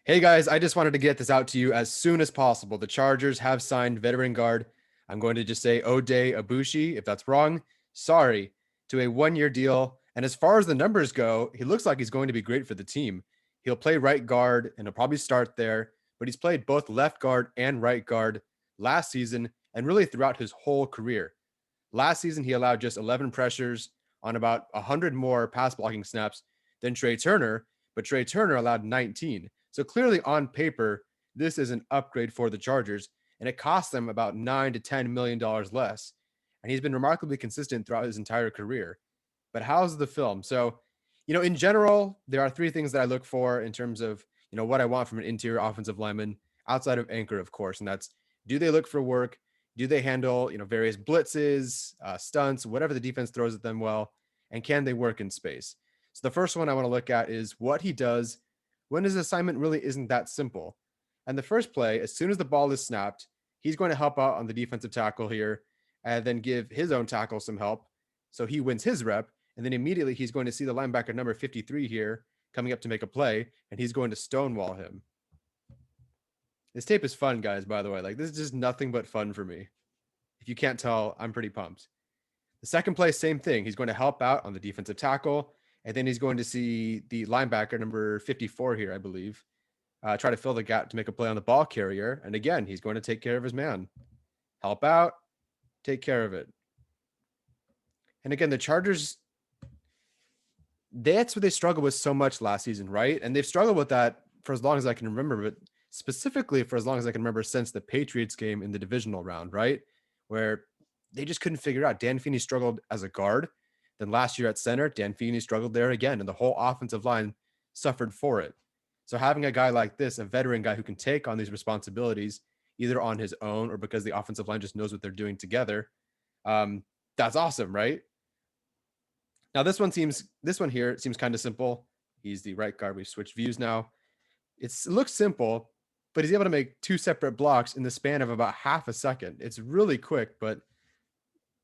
Hey guys, I just wanted to get this out to you as soon as possible. The Chargers have signed veteran guard. I'm going to just say Oday Aboushi. If that's wrong, sorry, to a 1-year deal. And as far as the numbers go, he looks like he's going to be great for the team. He'll play right guard and he'll probably start there, but he's played both left guard and right guard last season and really throughout his whole career. Last season, he allowed just 11 pressures on about 100 more pass blocking snaps than Trey Turner, but Trey Turner allowed 19. So clearly, on paper, this is an upgrade for the Chargers, and it cost them about $9 to $10 million less. And he's been remarkably consistent throughout his entire career. But how's the film? So, in general, there are three things that I look for in terms of what I want from an interior offensive lineman outside of anchor, of course, and that's, do they look for work? Do they handle various blitzes, stunts, whatever the defense throws at them well, and can they work in space? So the first one I want to look at is what he does when his assignment really isn't that simple. And the first play, as soon as the ball is snapped, he's going to help out on the defensive tackle here and then give his own tackle some help. So he wins his rep. And then immediately he's going to see the linebacker number 53 here coming up to make a play, and he's going to stonewall him. This tape is fun, guys, by the way. Like, this is just nothing but fun for me. If you can't tell, I'm pretty pumped. The second play, same thing. He's going to help out on the defensive tackle, and then he's going to see the linebacker number 54 here, I believe, try to fill the gap to make a play on the ball carrier. And again, he's going to take care of his man. Help out, take care of it. And again, the Chargers, that's what they struggled with so much last season, right? And they've struggled with that for as long as I can remember, but specifically for as long as I can remember since the Patriots game in the divisional round, right? Where they just couldn't figure out. Dan Feeney struggled as a guard. Then last year at center, Dan Feeney struggled there again, and the whole offensive line suffered for it. So having a guy like this, a veteran guy who can take on these responsibilities, either on his own or because the offensive line just knows what they're doing together, that's awesome, right? Now this one here seems kind of simple. He's the right guard. We've switched views now. It looks simple, but he's able to make two separate blocks in the span of about half a second. It's really quick, but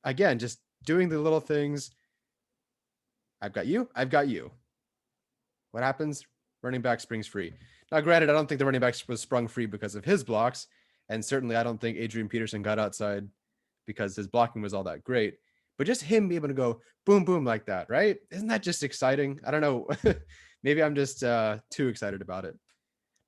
again, just doing the little things. I've got you. I've got you. What happens? Running back springs free. Now, granted, I don't think the running back was sprung free because of his blocks, and certainly I don't think Adrian Peterson got outside because his blocking was all that great. But just him being able to go boom, boom like that, right? Isn't that just exciting? I don't know. Maybe I'm just too excited about it.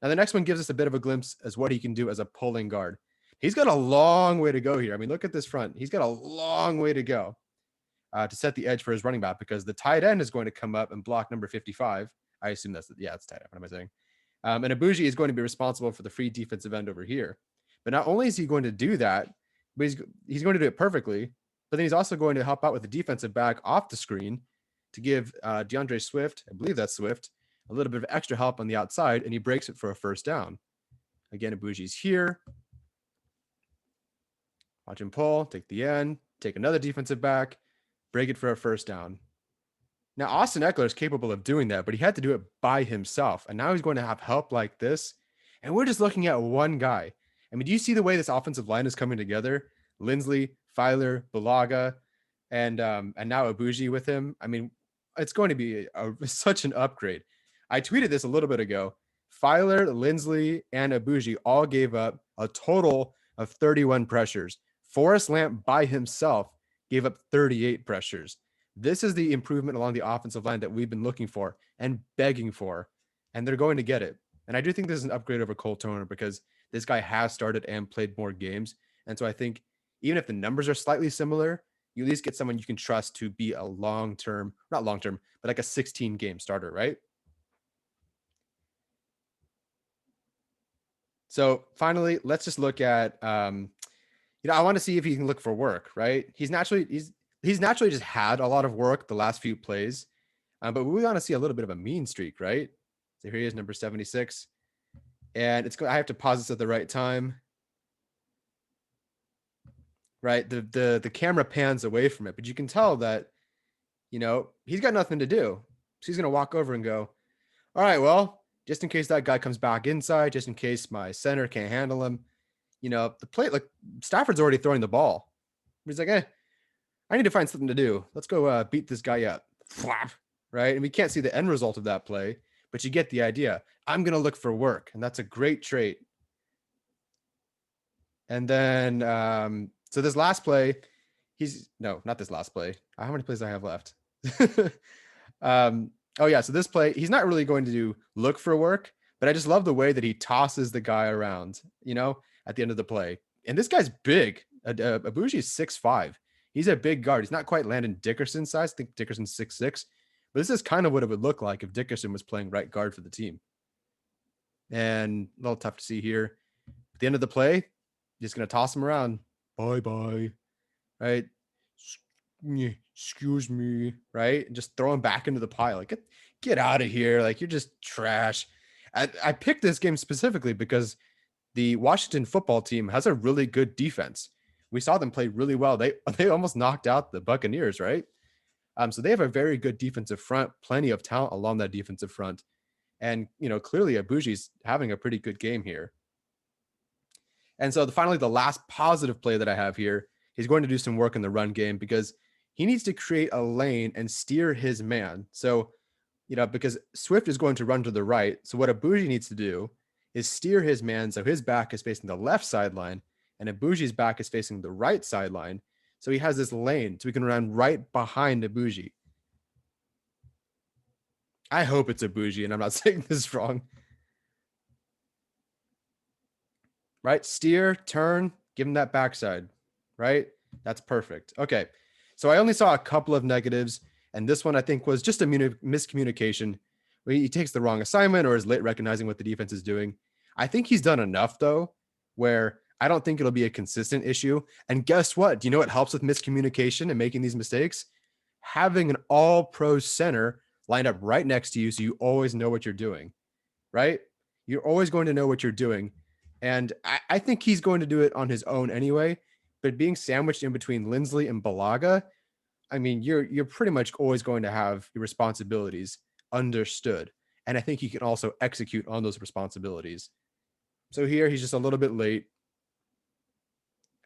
Now, the next one gives us a bit of a glimpse as what he can do as a pulling guard. He's got a long way to go here. I mean, look at this front. He's got a long way to go to set the edge for his running back because the tight end is going to come up and block number 55. I assume it's tight end. What am I saying? And Aboushi is going to be responsible for the free defensive end over here. But not only is he going to do that, but he's going to do it perfectly, but then he's also going to help out with the defensive back off the screen to give DeAndre Swift, I believe that's Swift, a little bit of extra help on the outside, and he breaks it for a first down. Again, Aboushi's here. Watch him pull, take the end, take another defensive back, break it for a first down. Now, Austin Eckler is capable of doing that, but he had to do it by himself. And now he's going to have help like this. And we're just looking at one guy. I mean, do you see the way this offensive line is coming together? Lindsley, Filer, Bulaga, and now Aboushi with him. I mean, it's going to be such an upgrade. I tweeted this a little bit ago. Filer, Lindsley, and Aboushi all gave up a total of 31 pressures. Forrest Lamp by himself gave up 38 pressures. This is the improvement along the offensive line that we've been looking for and begging for, and they're going to get it. And I do think this is an upgrade over Cole Turner because this guy has started and played more games. And so I think even if the numbers are slightly similar, you at least get someone you can trust to be a long-term, not long-term, but like a 16-game starter, right? So finally, let's just look at, I want to see if he can look for work, right? He's naturally just had a lot of work the last few plays, but we want to see a little bit of a mean streak, right? So here he is, number 76, and I have to pause this at the right time, right? The camera pans away from it, but you can tell that, he's got nothing to do. So he's going to walk over and go, all right, well, just in case that guy comes back inside, just in case my center can't handle him, the play, like Stafford's already throwing the ball. He's like, I need to find something to do. Let's go beat this guy up. Flap, right? And we can't see the end result of that play, but you get the idea. I'm going to look for work, and that's a great trait. And then, so this last play, not this last play. How many plays do I have left? Oh yeah, so this play, he's not really going to look for work, but I just love the way that he tosses the guy around, at the end of the play. And this guy's big. Aboushi is 6'5". He's a big guard. He's not quite Landon Dickerson size. I think Dickerson's 6'6". But this is kind of what it would look like if Dickerson was playing right guard for the team. And a little tough to see here. At the end of the play, just going to toss him around. Bye-bye. Right? Excuse me. Right? And just throw him back into the pile. Like, get out of here. Like, you're just trash. I picked this game specifically because the Washington football team has a really good defense. We saw them play really well. They almost knocked out the Buccaneers, right? So they have a very good defensive front, plenty of talent along that defensive front. And, clearly Aboushi's having a pretty good game here. And so finally, the last positive play that I have here, he's going to do some work in the run game because he needs to create a lane and steer his man. So, because Swift is going to run to the right. So what Aboushi needs to do is steer his man so his back is facing the left sideline and Aboushi's back is facing the right sideline. So he has this lane so he can run right behind Aboushi. I hope it's Aboushi, and I'm not saying this wrong. Right? Steer, turn, give him that backside. Right? That's perfect. Okay. So I only saw a couple of negatives, and this one I think was just a miscommunication. He takes the wrong assignment or is late recognizing what the defense is doing. I think he's done enough, though, where I don't think it'll be a consistent issue. And guess what? Do you know what helps with miscommunication and making these mistakes? Having an all-pro center lined up right next to you so you always know what you're doing, right? You're always going to know what you're doing. And I think he's going to do it on his own anyway. But being sandwiched in between Lindsley and Balaga, I mean, you're pretty much always going to have your responsibilities understood. And I think he can also execute on those responsibilities. So here he's just a little bit late.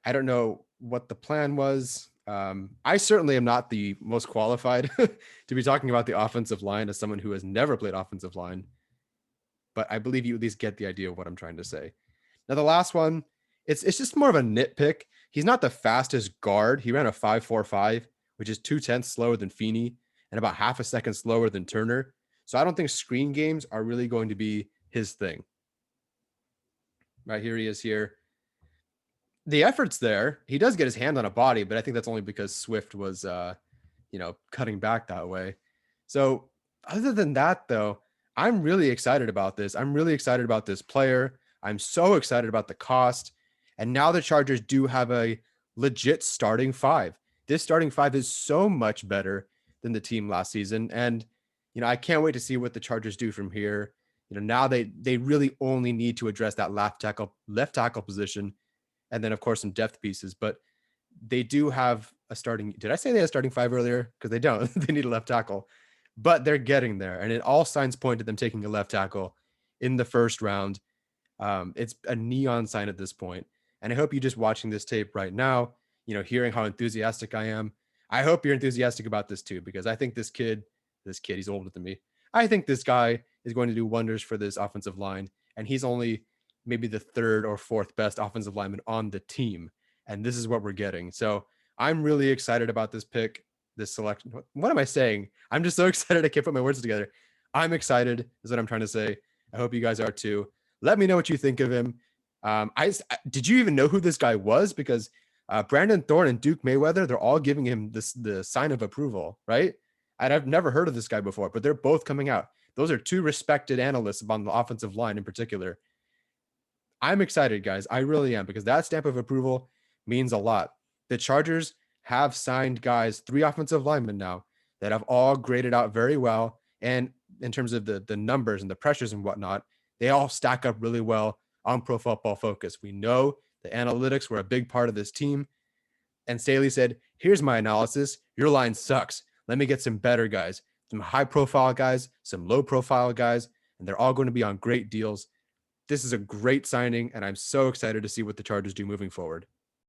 I don't know what the plan was. I certainly am not the most qualified to be talking about the offensive line as someone who has never played offensive line. But I believe you at least get the idea of what I'm trying to say. Now, the last one, it's just more of a nitpick. He's not the fastest guard. He ran a 5.45, which is 0.2 slower than Feeney and about half a second slower than Turner. So I don't think screen games are really going to be his thing. Right, here he is here. The effort's there. He does get his hand on a body, but I think that's only because Swift was, cutting back that way. So other than that, though, I'm really excited about this. I'm really excited about this player. I'm so excited about the cost. And now the Chargers do have a legit starting five. This starting five is so much better than the team last season. And, I can't wait to see what the Chargers do from here. Now they really only need to address that left tackle position. And then, of course, some depth pieces. But they do have a starting. Did I say they had a starting five earlier? Because they don't. They need a left tackle. But they're getting there. And it all signs point to them taking a left tackle in the first round. It's a neon sign at this point. And I hope you just watching this tape right now, hearing how enthusiastic I am. I hope you're enthusiastic about this too, because I think this kid, he's older than me. I think this guy is going to do wonders for this offensive line. And he's only maybe the third or fourth best offensive lineman on the team. And this is what we're getting. So I'm really excited about this pick, this selection. What am I saying? I'm just so excited. I can't put my words together. I'm excited is what I'm trying to say. I hope you guys are too. Let me know what you think of him. Did you even know who this guy was? Because Brandon Thorne and Duke Mayweather, they're all giving him the sign of approval, right? And I've never heard of this guy before, but they're both coming out. Those are two respected analysts on the offensive line in particular. I'm excited, guys. I really am, because that stamp of approval means a lot. The Chargers have signed guys, 3 offensive linemen now, that have all graded out very well. And in terms of the numbers and the pressures and whatnot, they all stack up really well on Pro Football Focus. We know the analytics were a big part of this team. And Staley said, here's my analysis. Your line sucks. Let me get some better guys, some high-profile guys, some low-profile guys, and they're all going to be on great deals. This is a great signing, and I'm so excited to see what the Chargers do moving forward.